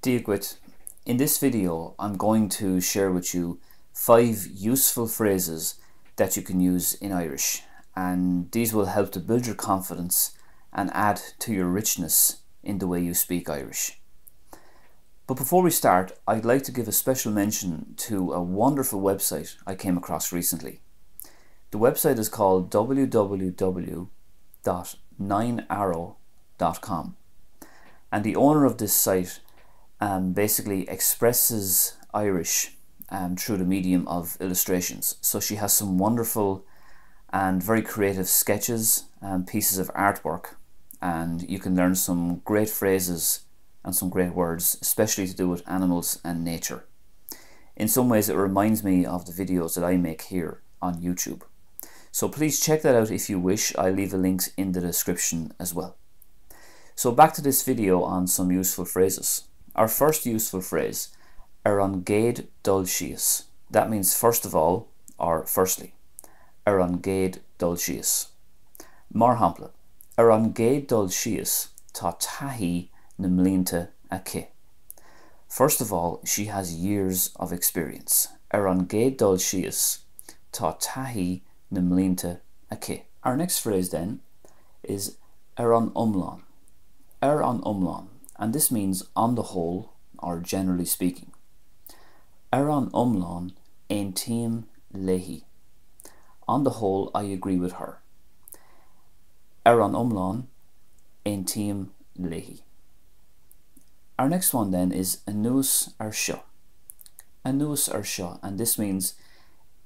Díogwit. In this video I'm going to share with you 5 useful phrases that you can use in Irish, and these will help to build your confidence and add to your richness in the way you speak Irish. But before we start, I'd like to give a special mention to a wonderful website I came across recently. The website is called www.9arrow.com, and the owner of this site basically expresses Irish through the medium of illustrations. So she has some wonderful and very creative sketches and pieces of artwork, and you can learn some great phrases and some great words, especially to do with animals and nature. In some ways it reminds me of the videos that I make here on YouTube. So please check that out if you wish. I'll leave the links in the description as well. So back to this video on some useful phrases. Our first useful phrase, ar an gcéad dul síos. That means first of all, or firstly. Ar an gcéad dul síos. Mar hampla, ar an gcéad dul síos tá taithí na mblianta aici. First of all, she has years of experience. Ar an gcéad dul síos tá taithí na mblianta aici. Our next phrase then is ar an iomlán. Ar an iomlán, and this means on the whole or generally speaking. Ar an iomlán ein tíim léhi. On the whole, I agree with her. Ar an iomlán ein tíim léhi. Our next one then is anuas ar seo. Anuas ar seo, and this means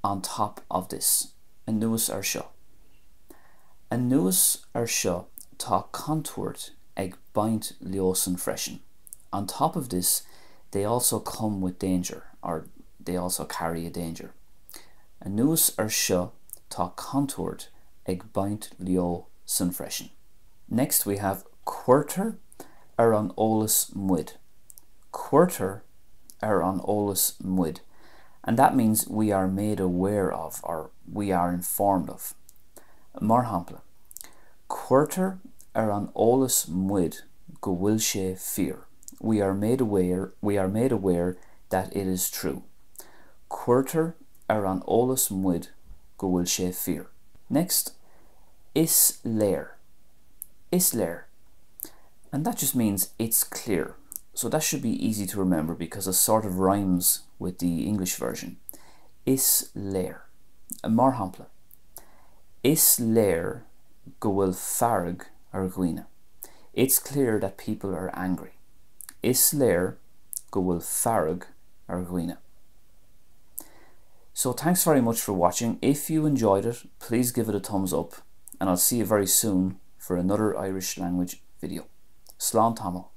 on top of this. Anuas ar seo. Anuas ar seo tá contourt ag baint leosan freisin. On top of this, they also come with danger, or they also carry a danger. Anuas ar seo tá contourt ag baint leosan freisin. Next we have cuirtear ar an eolas muid. Cuirtear ar an eolas muid. And that means we are made aware of, or we are informed of. Mar hampla, cuirtear ar an eolas muid go bhfuil sé fíor. We are made aware that it is true. Cuirtear ar an eolas muid go bhfuil sé fíor. Next, is léir. Is léir. And that just means it's clear. So that should be easy to remember because it sort of rhymes with the English version. Is léir. Mar hampla. Is léir go bhfuil farg ar gcuine. It's clear that people are angry. Is léir go bhfuil farg ar gcuine. So thanks very much for watching. If you enjoyed it, please give it a thumbs up, and I'll see you very soon for another Irish language video. Slán tamil.